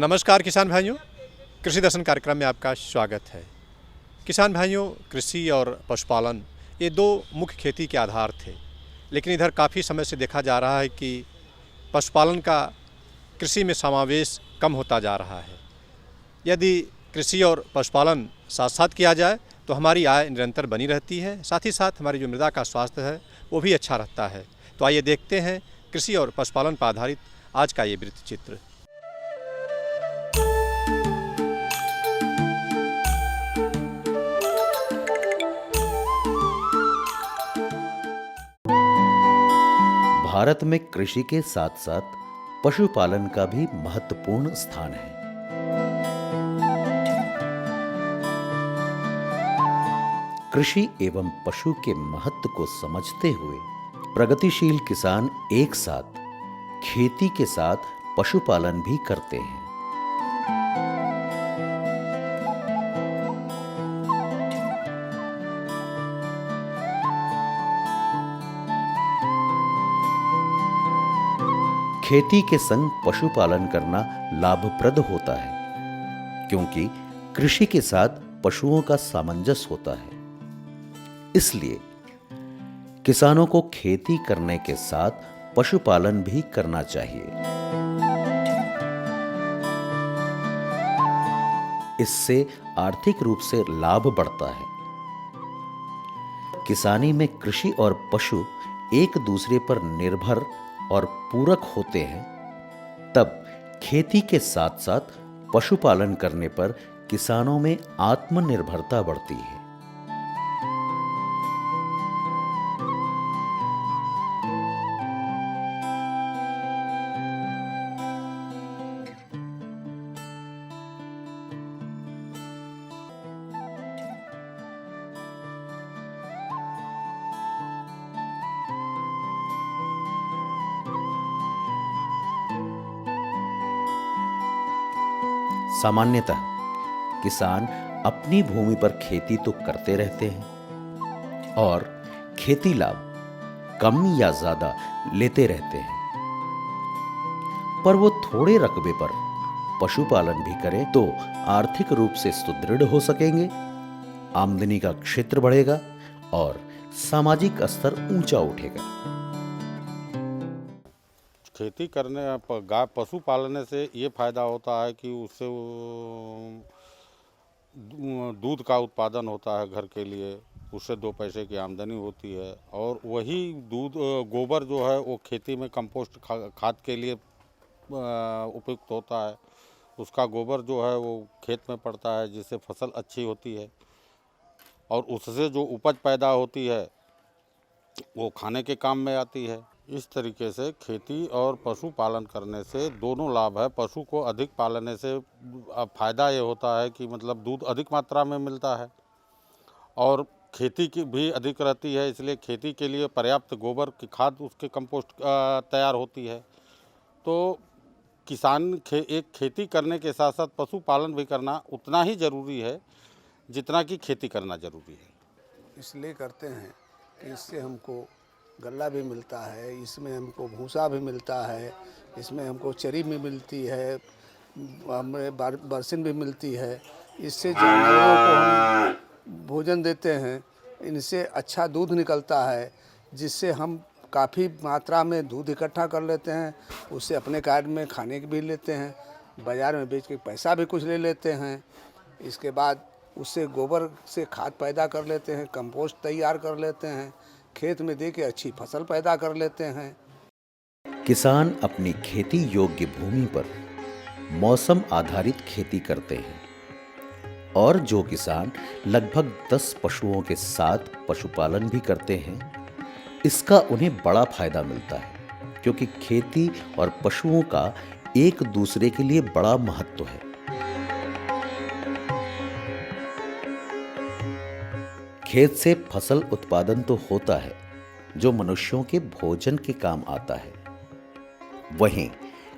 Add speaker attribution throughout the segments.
Speaker 1: नमस्कार किसान भाइयों, कृषि दर्शन कार्यक्रम में आपका स्वागत है। किसान भाइयों, कृषि और पशुपालन ये दो मुख्य खेती के आधार थे, लेकिन इधर काफ़ी समय से देखा जा रहा है कि पशुपालन का कृषि में समावेश कम होता जा रहा है। यदि कृषि और पशुपालन साथ साथ किया जाए तो हमारी आय निरंतर बनी रहती है, साथ ही साथ हमारी जो मृदा का स्वास्थ्य है वो भी अच्छा रहता है। तो आइए देखते हैं कृषि और पशुपालन पर आधारित आज का ये वृत्त चित्र।
Speaker 2: भारत में कृषि के साथ साथ पशुपालन का भी महत्वपूर्ण स्थान है। कृषि एवं पशु के महत्व को समझते हुए प्रगतिशील किसान एक साथ खेती के साथ पशुपालन भी करते हैं। खेती के संग पशुपालन करना लाभप्रद होता है, क्योंकि कृषि के साथ पशुओं का सामंजस्य होता है। इसलिए किसानों को खेती करने के साथ पशुपालन भी करना चाहिए। इससे आर्थिक रूप से लाभ बढ़ता है। किसानी में कृषि और पशु एक दूसरे पर निर्भर और पूरक होते हैं, तब खेती के साथ साथ पशुपालन करने पर किसानों में आत्मनिर्भरता बढ़ती है। सामान्यतः किसान अपनी भूमि पर खेती तो करते रहते हैं और खेती लाभ कम या ज्यादा लेते रहते हैं, पर वो थोड़े रकबे पर पशुपालन भी करें तो आर्थिक रूप से सुदृढ़ हो सकेंगे, आमदनी का क्षेत्र बढ़ेगा और सामाजिक स्तर ऊंचा उठेगा।
Speaker 3: खेती करने गाय पशु पालने से ये फायदा होता है कि उससे दूध का उत्पादन होता है घर के लिए, उससे 2 पैसे की आमदनी होती है और वही दूध गोबर जो है वो खेती में कंपोस्ट खाद के लिए उपयुक्त होता है। उसका गोबर जो है वो खेत में पड़ता है, जिससे फसल अच्छी होती है और उससे जो उपज पैदा होती है वो खाने के काम में आती है। इस तरीके से खेती और पशु पालन करने से दोनों लाभ है। पशु को अधिक पालने से फ़ायदा ये होता है कि मतलब दूध अधिक मात्रा में मिलता है और खेती की भी अधिक रहती है, इसलिए खेती के लिए पर्याप्त गोबर की खाद उसके कंपोस्ट तैयार होती है। तो किसान एक खेती करने के साथ साथ पशु पालन भी करना उतना ही ज़रूरी है जितना कि खेती करना ज़रूरी है।
Speaker 4: इसलिए करते हैं कि इससे हमको गल्ला भी मिलता है, इसमें हमको भूसा भी मिलता है, इसमें हमको चरी भी मिलती है, हमें बरसिन भी मिलती है। इससे जानवरों को हम भोजन देते हैं, इनसे अच्छा दूध निकलता है, जिससे हम काफ़ी मात्रा में दूध इकट्ठा कर लेते हैं। उससे अपने कार्ड में खाने के भी लेते हैं, बाज़ार में बेच के पैसा भी कुछ ले लेते हैं। इसके बाद उससे गोबर से खाद पैदा कर लेते हैं, कंपोस्ट तैयार कर लेते हैं, खेत में दे के अच्छी फसल पैदा कर लेते हैं।
Speaker 2: किसान अपनी खेती योग्य भूमि पर मौसम आधारित खेती करते हैं और जो किसान लगभग 10 पशुओं के साथ पशुपालन भी करते हैं, इसका उन्हें बड़ा फायदा मिलता है, क्योंकि खेती और पशुओं का एक दूसरे के लिए बड़ा महत्व है। खेत से फसल उत्पादन तो होता है जो मनुष्यों के भोजन के काम आता है, वहीं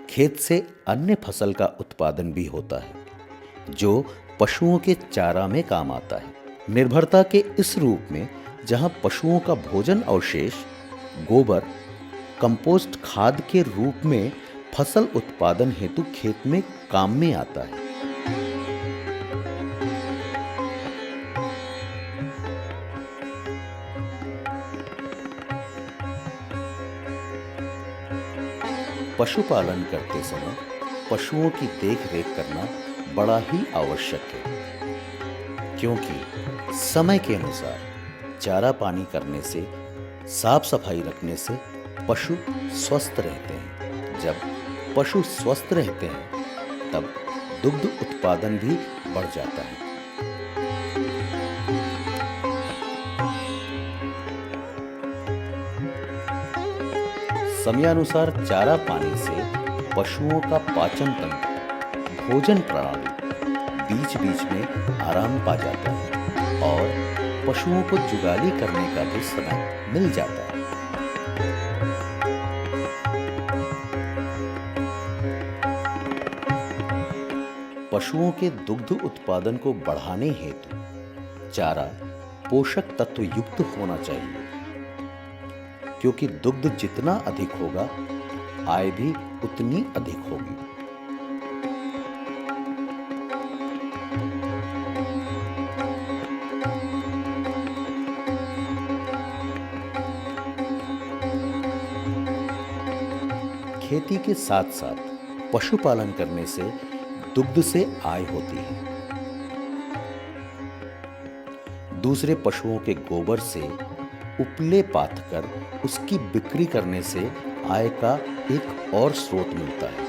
Speaker 2: खेत से अन्य फसल का उत्पादन भी होता है जो पशुओं के चारा में काम आता है। निर्भरता के इस रूप में जहां पशुओं का भोजन अवशेष गोबर कंपोस्ट खाद के रूप में फसल उत्पादन हेतु खेत में काम में आता है। पशुपालन करते समय पशुओं की देखरेख करना बड़ा ही आवश्यक है, क्योंकि समय के अनुसार चारा पानी करने से, साफ सफाई रखने से पशु स्वस्थ रहते हैं। जब पशु स्वस्थ रहते हैं तब दुग्ध उत्पादन भी बढ़ जाता है। समयानुसार चारा पानी से पशुओं का पाचन तंत्र, भोजन प्रणाली बीच बीच में आराम पा जाता है और पशुओं को जुगाली करने का भी समय मिल जाता है। पशुओं के दुग्ध उत्पादन को बढ़ाने हेतु चारा पोषक तत्व युक्त होना चाहिए, क्योंकि दुग्ध जितना अधिक होगा, आय भी उतनी अधिक होगी। खेती के साथ साथ पशुपालन करने से दुग्ध से आय होती है। दूसरे पशुओं के गोबर से उपले पाथकर उसकी बिक्री करने से आय का एक और स्रोत मिलता है।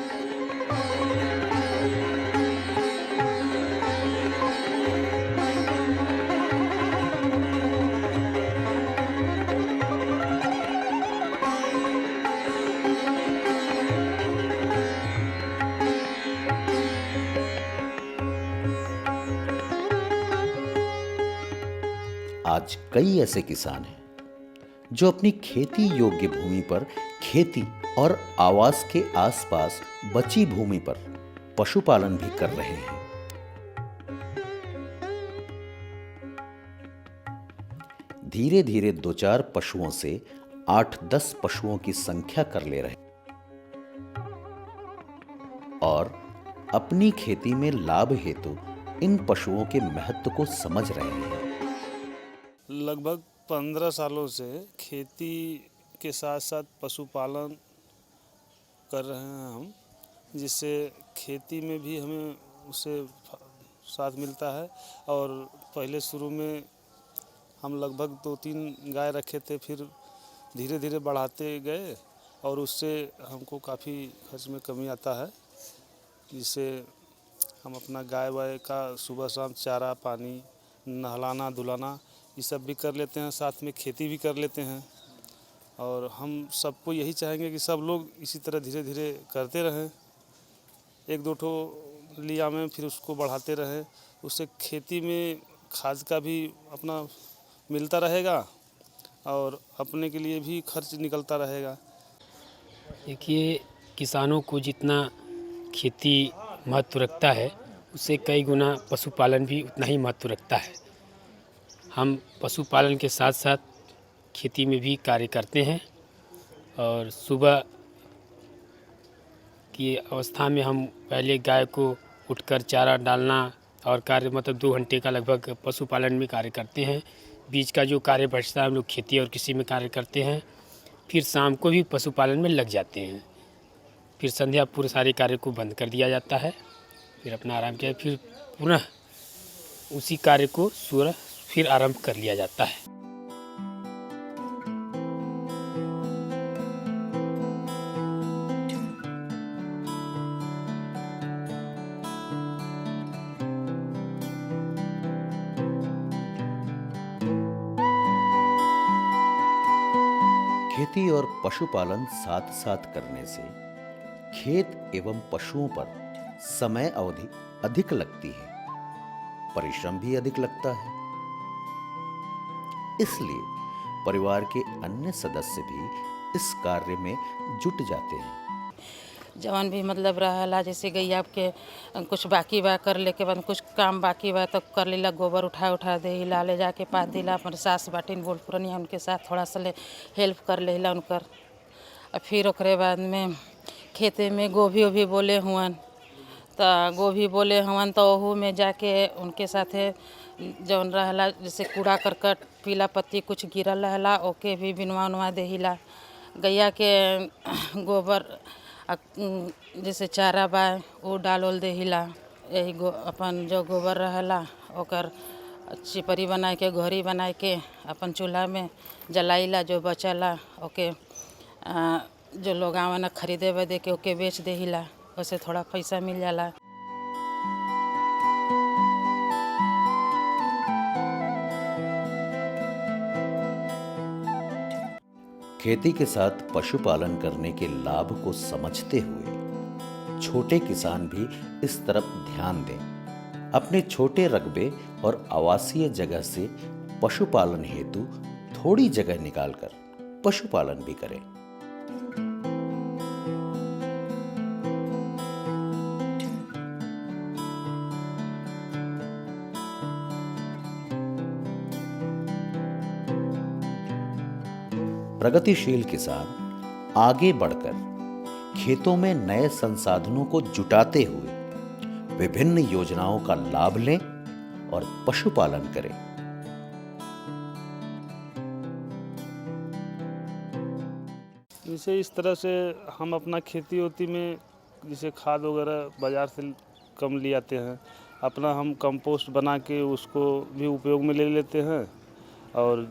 Speaker 2: आज कई ऐसे किसान हैं जो अपनी खेती योग्य भूमि पर खेती और आवास के आसपास बची भूमि पर पशुपालन भी कर रहे हैं। धीरे धीरे 2-4 पशुओं से 8-10 पशुओं की संख्या कर ले रहे और अपनी खेती में लाभ हेतु इन पशुओं के महत्व को समझ रहे हैं।
Speaker 5: लगभग 15 सालों से खेती के साथ साथ पशुपालन कर रहे हैं हम, जिससे खेती में भी हमें उससे साथ मिलता है। और पहले शुरू में हम लगभग 2-3 गाय रखे थे, फिर धीरे धीरे बढ़ाते गए और उससे हमको काफ़ी खर्च में कमी आता है, जिससे हम अपना गाय वाय का सुबह शाम चारा पानी, नहलाना धुलाना ये सब भी कर लेते हैं, साथ में खेती भी कर लेते हैं। और हम सबको यही चाहेंगे कि सब लोग इसी तरह धीरे धीरे करते रहें, 1-2 ठो लिया में फिर उसको बढ़ाते रहें। उससे खेती में खाद का भी अपना मिलता रहेगा और अपने के लिए भी खर्च निकलता रहेगा।
Speaker 6: देखिए, किसानों को जितना खेती महत्व रखता है, उससे कई गुना पशुपालन भी उतना ही महत्व रखता है। हम पशुपालन के साथ साथ खेती में भी कार्य करते हैं और सुबह की अवस्था में हम पहले गाय को उठकर चारा डालना और कार्य मतलब 2 घंटे का लगभग पशुपालन में कार्य करते हैं। बीच का जो कार्य बचता है हम लोग खेती और कृषि में कार्य करते हैं। फिर शाम को भी पशुपालन में लग जाते हैं। फिर संध्या पूरे सारे कार्य को बंद कर दिया जाता है, फिर अपना आराम किया, फिर पुनः उसी कार्य को फिर आरंभ कर लिया जाता है।
Speaker 2: खेती और पशुपालन साथ साथ करने से खेत एवं पशुओं पर समय अवधि अधिक लगती है, परिश्रम भी अधिक लगता है। इसलिए परिवार के अन्य सदस्य भी इस कार्य में जुट जाते हैं।
Speaker 7: जवन भी मतलब रहला, जैसे गैया के कुछ बाकी बा कर लेके बाद कुछ काम बाकी बा तो कर लेला, गोबर उठा दे हिला ले जाके पात दिला, अपन सास बाटिन बूढ़ पुरनिया उनके साथ थोड़ा सा हेल्प कर लेला उनकर। और फिर ओकरे बाद में खेते में गोभी ओभी बोले हुअन तो गोभी बोले हुअन तो ओहू में जाके उनके साथे जौन रहला जैसे कूड़ा करकट पीला पत्ती कुछ गिरल रहला ओके भी बिनवा उनवा देहिला। गैया के गोबर जैसे चारा बा वो डाल उल देहिला। यही अपन जो गोबर रहला ओकर चिपरी बनाए के घोरी बनाए के अपन चूल्हा में जलाइला। जो बचला ओके जो लोग आवन खरीदे बदे के ओके बेच देहिला, उससे थोड़ा पैसा मिल जाला।
Speaker 2: खेती के साथ पशुपालन करने के लाभ को समझते हुए छोटे किसान भी इस तरफ ध्यान दें। अपने छोटे रकबे और आवासीय जगह से पशुपालन हेतु थोड़ी जगह निकालकर पशुपालन भी करें। प्रगतिशील किसान आगे बढ़कर खेतों में नए संसाधनों को जुटाते हुए विभिन्न योजनाओं का लाभ लें और पशुपालन करें।
Speaker 5: जैसे इस तरह से हम अपना खेती होती में जैसे खाद वगैरह बाज़ार से कम ले आते हैं, अपना हम कंपोस्ट बना के उसको भी उपयोग में ले लेते हैं और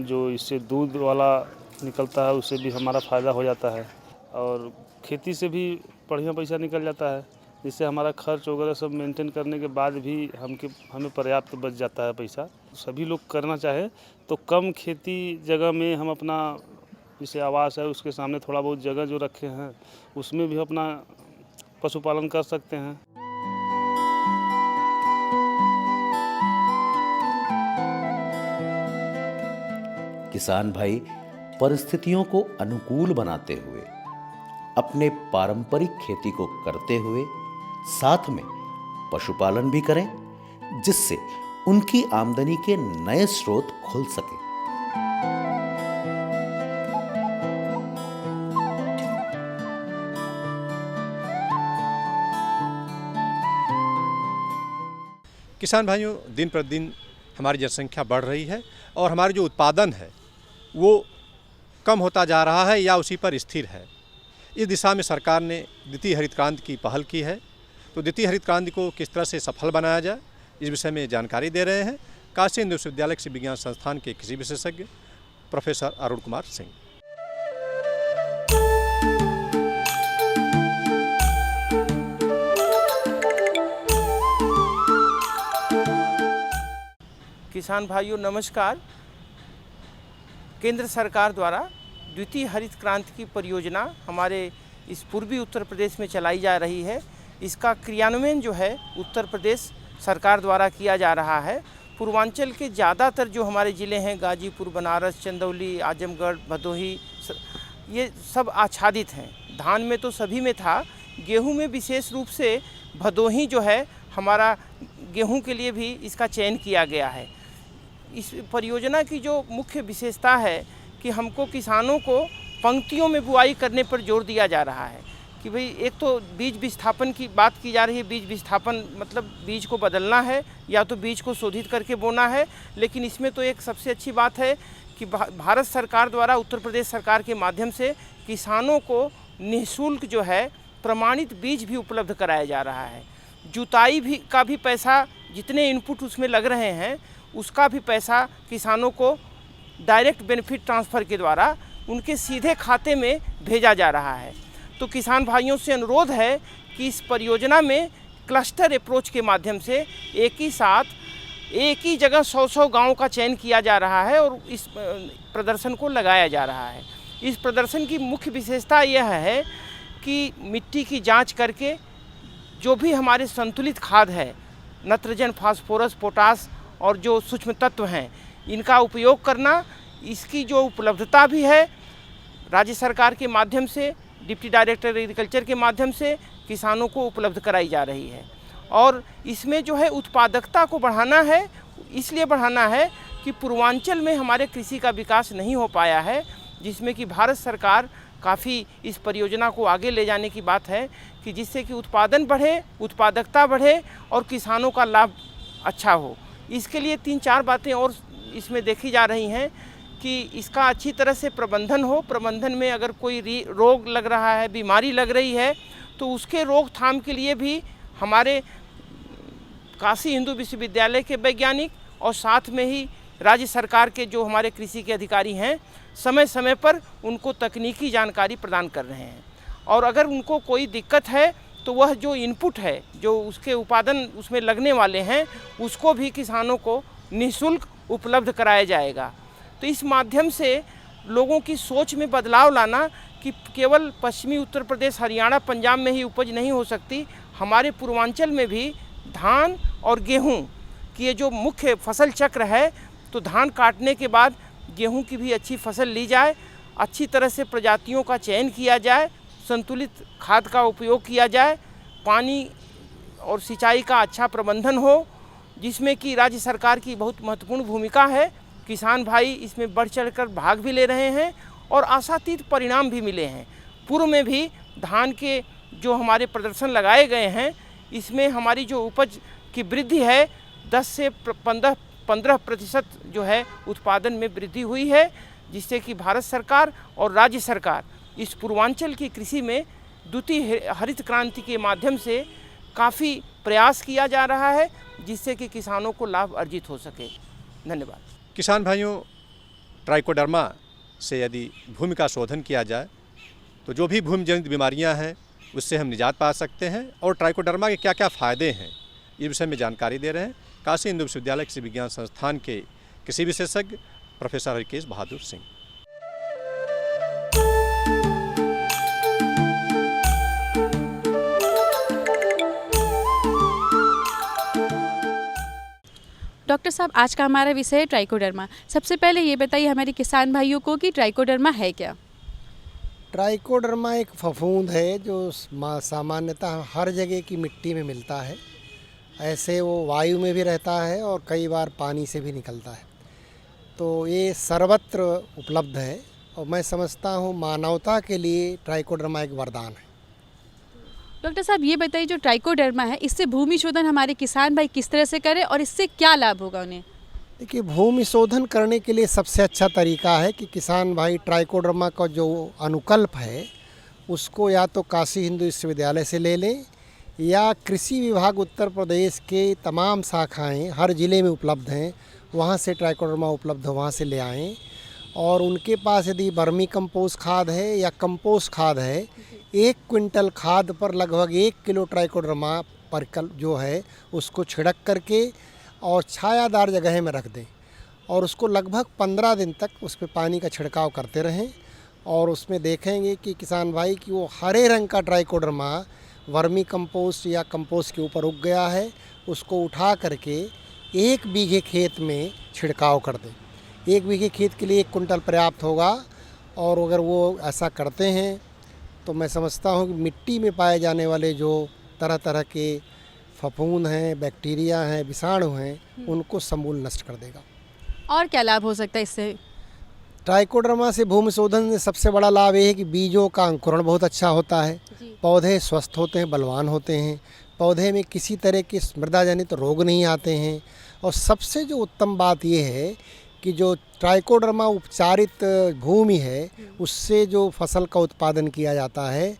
Speaker 5: जो इससे दूध वाला निकलता है उससे भी हमारा फ़ायदा हो जाता है और खेती से भी बढ़िया पैसा निकल जाता है, जिससे हमारा खर्च वगैरह सब मेंटेन करने के बाद भी हमें पर्याप्त बच जाता है पैसा। सभी लोग करना चाहे तो कम खेती जगह में हम अपना जैसे आवास है उसके सामने थोड़ा बहुत जगह जो रखे हैं उसमें भी अपना पशुपालन कर सकते हैं।
Speaker 2: किसान भाई परिस्थितियों को अनुकूल बनाते हुए अपने पारंपरिक खेती को करते हुए साथ में पशुपालन भी करें, जिससे उनकी आमदनी के नए स्रोत खुल सके।
Speaker 1: किसान भाइयों, दिन प्रतिदिन हमारी जनसंख्या बढ़ रही है और हमारा जो उत्पादन है वो कम होता जा रहा है या उसी पर स्थिर है। इस दिशा में सरकार ने द्वितीय हरित क्रांति की पहल की है। तो द्वितीय हरित क्रांति को किस तरह से सफल बनाया जाए, इस विषय में जानकारी दे रहे हैं काशी हिंदू विश्वविद्यालय कृषि विज्ञान संस्थान के कृषि विशेषज्ञ प्रोफेसर अरुण कुमार सिंह।
Speaker 8: किसान भाइयों नमस्कार। केंद्र सरकार द्वारा द्वितीय हरित क्रांति की परियोजना हमारे इस पूर्वी उत्तर प्रदेश में चलाई जा रही है। इसका क्रियान्वयन जो है उत्तर प्रदेश सरकार द्वारा किया जा रहा है। पूर्वांचल के ज़्यादातर जो हमारे ज़िले हैं गाजीपुर, बनारस, चंदौली, आजमगढ़, भदोही, ये सब आच्छादित हैं। धान में तो सभी में था, गेहूं में विशेष रूप से भदोही जो है हमारा गेहूं के लिए भी इसका चयन किया गया है। इस परियोजना की जो मुख्य विशेषता है कि हमको किसानों को पंक्तियों में बुआई करने पर जोर दिया जा रहा है कि भाई एक तो बीज विस्थापन की बात की जा रही है। बीज विस्थापन मतलब बीज को बदलना है या तो बीज को शोधित करके बोना है, लेकिन इसमें तो एक सबसे अच्छी बात है कि भारत सरकार द्वारा उत्तर प्रदेश सरकार के माध्यम से किसानों को निःशुल्क जो है प्रमाणित बीज भी उपलब्ध कराया जा रहा है। जुताई भी का भी पैसा, जितने इनपुट उसमें लग रहे हैं उसका भी पैसा किसानों को डायरेक्ट बेनिफिट ट्रांसफ़र के द्वारा उनके सीधे खाते में भेजा जा रहा है। तो किसान भाइयों से अनुरोध है कि इस परियोजना में क्लस्टर अप्रोच के माध्यम से एक ही साथ एक ही जगह 100-100 गाँव का चयन किया जा रहा है और इस प्रदर्शन को लगाया जा रहा है। इस प्रदर्शन की मुख्य विशेषता यह है कि मिट्टी की जांच करके जो भी हमारे संतुलित खाद है, नाइट्रोजन, फास्फोरस, पोटास और जो सूक्ष्म तत्व हैं, इनका उपयोग करना। इसकी जो उपलब्धता भी है राज्य सरकार के माध्यम से, डिप्टी डायरेक्टर एग्रीकल्चर के माध्यम से किसानों को उपलब्ध कराई जा रही है। और इसमें जो है उत्पादकता को बढ़ाना है, इसलिए बढ़ाना है कि पूर्वांचल में हमारे कृषि का विकास नहीं हो पाया है, जिसमें कि भारत सरकार काफ़ी इस परियोजना को आगे ले जाने की बात है कि जिससे कि उत्पादन बढ़े, उत्पादकता बढ़े और किसानों का लाभ अच्छा हो। इसके लिए 3-4 बातें और इसमें देखी जा रही हैं कि इसका अच्छी तरह से प्रबंधन हो। प्रबंधन में अगर कोई रोग लग रहा है, बीमारी लग रही है, तो उसके रोकथाम के लिए भी हमारे काशी हिंदू विश्वविद्यालय के वैज्ञानिक और साथ में ही राज्य सरकार के जो हमारे कृषि के अधिकारी हैं, समय समय पर उनको तकनीकी जानकारी प्रदान कर रहे हैं। और अगर उनको कोई दिक्कत है तो वह जो इनपुट है, जो उसके उत्पादन उसमें लगने वाले हैं, उसको भी किसानों को निःशुल्क उपलब्ध कराया जाएगा। तो इस माध्यम से लोगों की सोच में बदलाव लाना कि केवल पश्चिमी उत्तर प्रदेश, हरियाणा, पंजाब में ही उपज नहीं हो सकती, हमारे पूर्वांचल में भी धान और गेहूं की ये जो मुख्य फसल चक्र है, तो धान काटने के बाद गेहूं की भी अच्छी फसल ली जाए, अच्छी तरह से प्रजातियों का चयन किया जाए, संतुलित खाद का उपयोग किया जाए, पानी और सिंचाई का अच्छा प्रबंधन हो, जिसमें कि राज्य सरकार की बहुत महत्वपूर्ण भूमिका है। किसान भाई इसमें बढ़ चढ़कर भाग भी ले रहे हैं और आशातीत परिणाम भी मिले हैं। पूर्व में भी धान के जो हमारे प्रदर्शन लगाए गए हैं, इसमें हमारी जो उपज की वृद्धि है 10 से 15% जो है उत्पादन में वृद्धि हुई है, जिससे कि भारत सरकार और राज्य सरकार इस पूर्वांचल की कृषि में द्वितीय हरित क्रांति के माध्यम से काफ़ी प्रयास किया जा रहा है, जिससे कि किसानों को लाभ अर्जित हो सके। धन्यवाद।
Speaker 1: किसान भाइयों, ट्राइकोडर्मा से यदि भूमि का शोधन किया जाए तो जो भी भूमि जनित बीमारियां हैं उससे हम निजात पा सकते हैं, और ट्राइकोडर्मा के क्या क्या फ़ायदे हैं इस विषय में जानकारी दे रहे हैं काशी हिंदू विश्वविद्यालय कृषि विज्ञान संस्थान के कृषि विशेषज्ञ प्रोफेसर हरिकेश बहादुर सिंह।
Speaker 9: डॉक्टर साहब, आज का हमारा विषय है ट्राइकोडर्मा। सबसे पहले ये बताइए हमारे किसान भाइयों को कि ट्राइकोडर्मा है क्या?
Speaker 10: ट्राइकोडर्मा एक फफूंद है जो सामान्यतः हर जगह की मिट्टी में मिलता है। ऐसे वो वायु में भी रहता है और कई बार पानी से भी निकलता है, तो ये सर्वत्र उपलब्ध है और मैं समझता हूँ मानवता के लिए ट्राइकोडर्मा एक वरदान है।
Speaker 9: डॉक्टर साहब, ये बताइए जो ट्राइकोडर्मा है, इससे भूमि शोधन हमारे किसान भाई किस तरह से करें और इससे क्या लाभ होगा उन्हें?
Speaker 10: देखिए, भूमि शोधन करने के लिए सबसे अच्छा तरीका है कि किसान भाई ट्राइकोडर्मा का जो अनुकल्प है उसको या तो काशी हिंदू विश्वविद्यालय से ले लें या कृषि विभाग उत्तर प्रदेश के तमाम शाखाएं हर ज़िले में उपलब्ध हैं, वहाँ से ट्राइकोडर्मा उपलब्ध हो, वहाँ से ले आएँ। और उनके पास यदि वर्मी कंपोस्ट खाद है या कंपोस्ट खाद है, 1 क्विंटल खाद पर लगभग 1 किलो ट्राइकोडर्मा पर जो है उसको छिड़क करके और छायादार जगह में रख दें और उसको लगभग 15 दिन तक उस पर पानी का छिड़काव करते रहें। और उसमें देखेंगे कि किसान भाई कि वो हरे रंग का ट्राइकोडर्मा वर्मी कंपोस्ट या कंपोस्ट के ऊपर उग गया है, उसको उठा करके 1 बीघे खेत में छिड़काव कर दें। 1 बीघे खेत के लिए 1 कुंटल पर्याप्त होगा। और अगर वो ऐसा करते हैं तो मैं समझता हूँ कि मिट्टी में पाए जाने वाले जो तरह तरह के फफूंद हैं, बैक्टीरिया हैं, विषाणु हैं, उनको समूल नष्ट कर देगा।
Speaker 9: और क्या लाभ हो सकता है इससे?
Speaker 10: ट्राइकोडर्मा से भूमि शोधन में सबसे बड़ा लाभ ये है कि बीजों का अंकुरण बहुत अच्छा होता है, पौधे स्वस्थ होते हैं, बलवान होते हैं, पौधे में किसी तरह के मृदा जनित रोग नहीं आते हैं। और सबसे जो उत्तम बात ये है कि जो ट्राइकोडर्मा उपचारित भूमि है उससे जो फसल का उत्पादन किया जाता है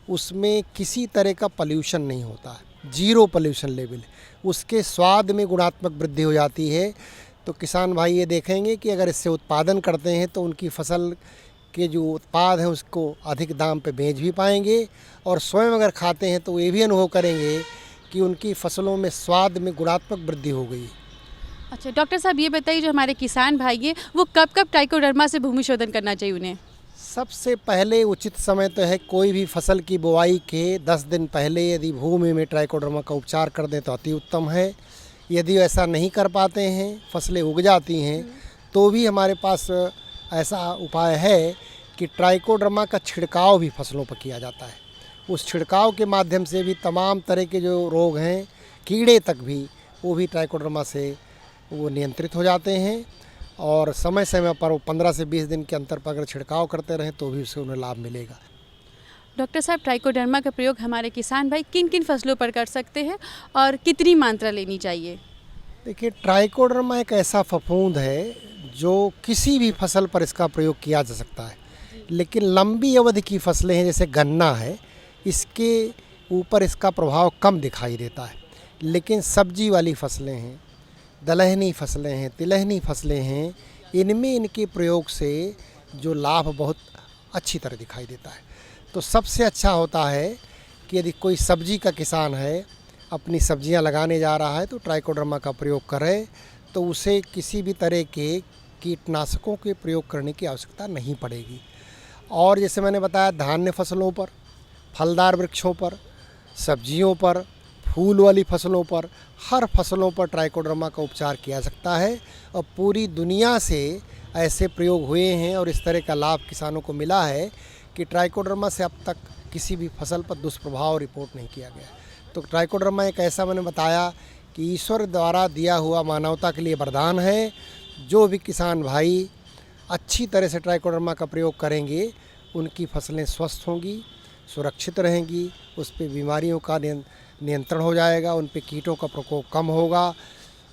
Speaker 10: उसमें किसी तरह का पॉल्यूशन नहीं होता है, 0 पॉल्यूशन लेवल। उसके स्वाद में गुणात्मक वृद्धि हो जाती है। तो किसान भाई ये देखेंगे कि अगर इससे उत्पादन करते हैं तो उनकी फसल के जो उत्पाद हैं उसको अधिक दाम पे बेच भी पाएंगे, और स्वयं अगर खाते हैं तो ये भी अनुभव करेंगे कि उनकी फसलों में स्वाद में गुणात्मक वृद्धि हो गई।
Speaker 9: अच्छा डॉक्टर साहब, ये बताइए जो हमारे किसान भाई हैं वो कब कब ट्राइकोडर्मा से भूमि शोधन करना चाहिए उन्हें?
Speaker 10: सबसे पहले उचित समय तो है कोई भी फसल की बुआई के 10 दिन पहले यदि भूमि में ट्राइकोडर्मा का उपचार कर दें तो अति उत्तम है। यदि ऐसा नहीं कर पाते हैं, फसलें उग जाती हैं, तो भी हमारे पास ऐसा उपाय है कि ट्राइकोडर्मा का छिड़काव भी फसलों पर किया जाता है। उस छिड़काव के माध्यम से भी तमाम तरह के जो रोग हैं, कीड़े तक भी, वो भी ट्राइकोडर्मा से वो नियंत्रित हो जाते हैं। और समय समय पर वो 15 से 20 दिन के अंतर पर अगर छिड़काव करते रहें तो भी उससे उन्हें लाभ मिलेगा।
Speaker 9: डॉक्टर साहब, ट्राइकोडर्मा का प्रयोग हमारे किसान भाई किन किन फसलों पर कर सकते हैं और कितनी मात्रा लेनी चाहिए?
Speaker 10: देखिए, ट्राइकोडर्मा एक ऐसा फफूंद है जो किसी भी फसल पर इसका प्रयोग किया जा सकता है, लेकिन लंबी अवधि की फसलें हैं जैसे गन्ना है, इसके ऊपर इसका प्रभाव कम दिखाई देता है। लेकिन सब्जी वाली फसलें हैं, दलहनी फसलें हैं, तिलहनी फसलें हैं, इनमें इनके प्रयोग से जो लाभ बहुत अच्छी तरह दिखाई देता है। तो सबसे अच्छा होता है कि यदि कोई सब्जी का किसान है, अपनी सब्जियां लगाने जा रहा है, तो ट्राइकोडर्मा का प्रयोग करे तो उसे किसी भी तरह के कीटनाशकों के प्रयोग करने की आवश्यकता नहीं पड़ेगी। और जैसे मैंने बताया, धान्य फसलों पर, फलदार वृक्षों पर, सब्जियों पर, फूल वाली फसलों पर, हर फसलों पर ट्राइकोडर्मा का उपचार किया सकता है। और पूरी दुनिया से ऐसे प्रयोग हुए हैं और इस तरह का लाभ किसानों को मिला है कि ट्राइकोडर्मा से अब तक किसी भी फसल पर दुष्प्रभाव रिपोर्ट नहीं किया गया। तो ट्राइकोडर्मा एक ऐसा, मैंने बताया, कि ईश्वर द्वारा दिया हुआ मानवता के लिए वरदान है। जो भी किसान भाई अच्छी तरह से ट्राइकोडर्मा का प्रयोग करेंगे, उनकी फसलें स्वस्थ होंगी, सुरक्षित रहेंगी, उस पर बीमारियों का नियंत्रण हो जाएगा, उन पर कीटों का प्रकोप कम होगा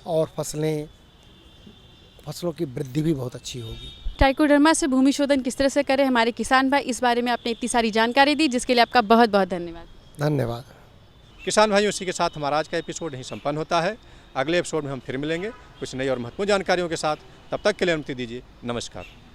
Speaker 10: और फसलों की वृद्धि भी बहुत अच्छी होगी।
Speaker 9: ट्राइकोडर्मा से भूमि शोधन किस तरह से करें हमारे किसान भाई, इस बारे में आपने इतनी सारी जानकारी दी, जिसके लिए आपका बहुत बहुत धन्यवाद।
Speaker 10: धन्यवाद।
Speaker 1: किसान भाइयों, इसी के साथ हमारा आज का एपिसोड यहीं संपन्न होता है। अगले एपिसोड में हम फिर मिलेंगे कुछ नई और महत्वपूर्ण जानकारियों के साथ। तब तक के लिए अनुमति दीजिए। नमस्कार।